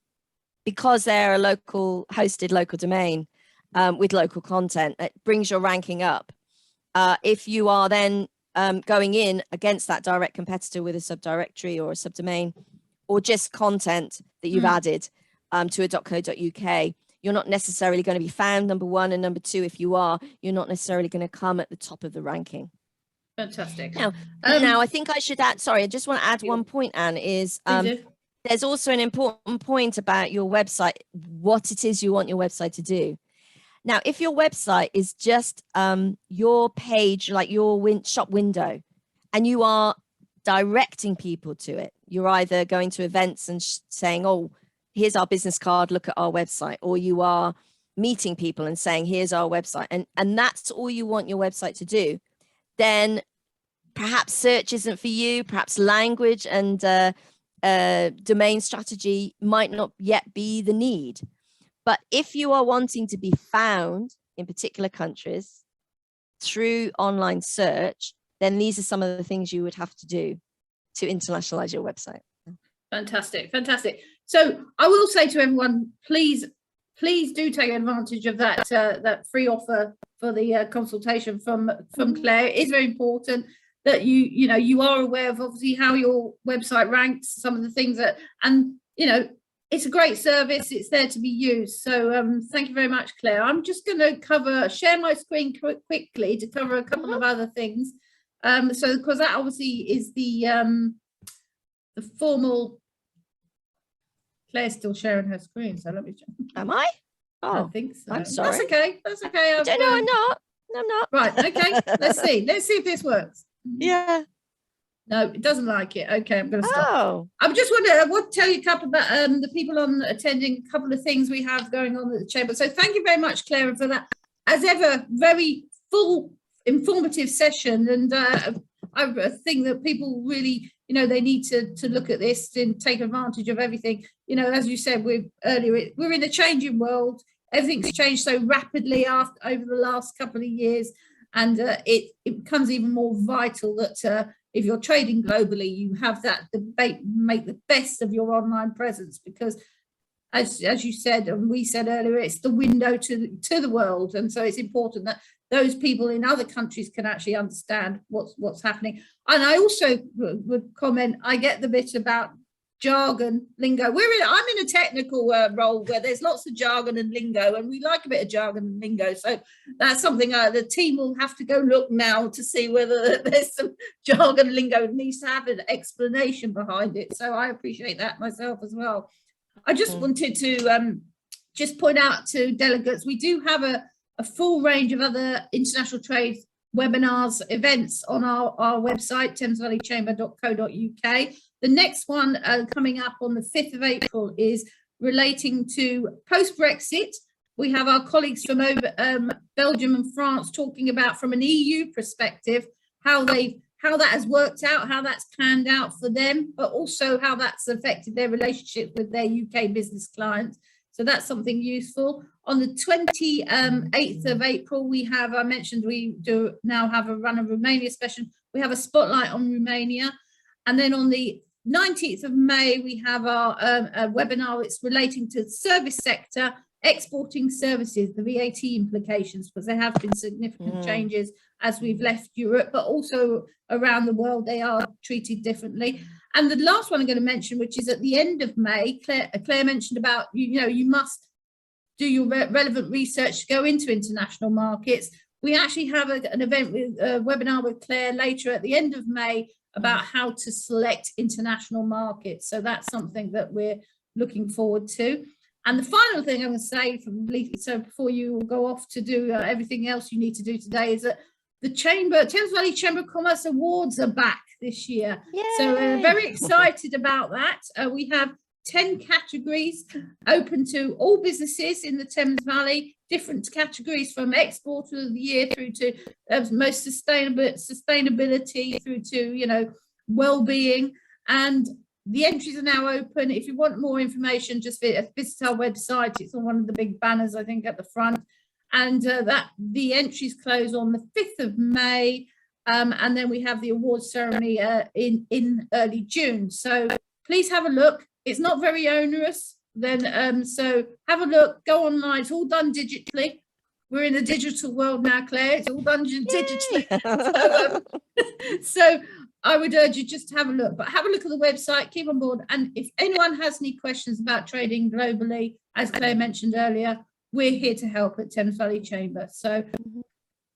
because they're a hosted local domain with local content. It brings your ranking up. If you are then going in against that direct competitor with a subdirectory or a subdomain or just content that you've added to a .co.uk, you're not necessarily going to be found, number one, and number two, if you are, you're not necessarily going to come at the top of the ranking. Fantastic. Now I think I should add, sorry, I just want to add one point, Anne, is there's also an important point about your website, what it is you want your website to do. Now, if your website is just your page, like your shop window, and you are directing people to it, you're either going to events and saying, oh, here's our business card, look at our website, or you are meeting people and saying, here's our website, and that's all you want your website to do, then perhaps search isn't for you, perhaps language and domain strategy might not yet be the need. But if you are wanting to be found in particular countries through online search, then these are some of the things you would have to do to internationalize your website. Fantastic, fantastic. So I will say to everyone, please do take advantage of that free offer for the consultation from Claire. It is very important that you are aware of obviously how your website ranks, some of the things that, and it's a great service. It's there to be used. So thank you very much, Claire. I'm just going to share my screen quickly to cover a couple of other things. So because that obviously is the formal Claire's still sharing her screen, so let me check. Am I? I Oh, think so. I'm sorry. That's okay. That's okay. I don't know. I'm not. I'm not. Right. Okay. Let's see. Let's see if this works. Yeah. No, it doesn't like it. Okay, I'm going to stop. Oh. I just want to tell you a couple about the people on attending, a couple of things we have going on at the chamber. So thank you very much, Clara, for that. As ever, very full, informative session. And I think that people really, they need to look at this and take advantage of everything. As you said earlier, we're in a changing world. Everything's changed so rapidly over the last couple of years. And it becomes even more vital that if you're trading globally, you have that debate, make the best of your online presence, because as you said, and we said earlier, it's the window to the world. And so it's important that those people in other countries can actually understand what's happening. And I also would comment, I get the bit about jargon, lingo. I'm in a technical role where there's lots of jargon and lingo, and we like a bit of jargon and lingo. So that's something the team will have to go look now to see whether there's some jargon and lingo. It needs to have an explanation behind it. So I appreciate that myself as well. I just wanted to just point out to delegates, we do have a full range of other international trade webinars, events on our website, thamesvalleychamber.co.uk. The next one coming up on the 5th of April is relating to post-Brexit. We have our colleagues from Belgium and France talking about, from an EU perspective, how that has worked out, how that's panned out for them, but also how that's affected their relationships with their UK business clients. So that's something useful. On the 28th of April, I mentioned we do now have a run of Romania session. We have a spotlight on Romania. And then on the 19th of May, we have our webinar. It's relating to the service sector, exporting services, the VAT implications, because there have been significant changes as we've left Europe, but also around the world, they are treated differently. And the last one I'm going to mention, which is at the end of May, Claire mentioned about, you must do your relevant research to go into international markets. We actually have an event with a webinar with Claire later at the end of May about how to select international markets. So that's something that we're looking forward to. And the final thing I'm going to say, so before you go off to do everything else you need to do today, is that the Thames Valley Chamber of Commerce Awards are back this year. Yay! So we're very excited about that. We have 10 categories open to all businesses in the Thames Valley, different categories from Exporter of the Year through to most sustainability through to, well-being. And the entries are now open. If you want more information, just visit our website. It's on one of the big banners, I think, at the front. And the entries close on the 5th of May. And then we have the awards ceremony in early June. So please have a look. It's not very onerous. So have a look, go online. It's all done digitally. We're in a digital world now, Claire. It's all done digitally. So I would urge you just to have a look, but have a look at the website, keep on board. And if anyone has any questions about trading globally, as Claire mentioned earlier, we're here to help at Thames Valley Chamber. So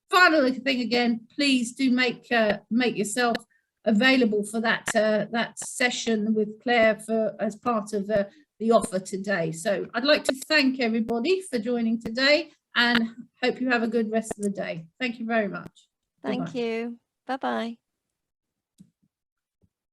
final thing again, please do make yourself available for that session with Claire as part of the offer today. So I'd like to thank everybody for joining today and hope you have a good rest of the day. Thank you very much. Thank you. Bye-bye.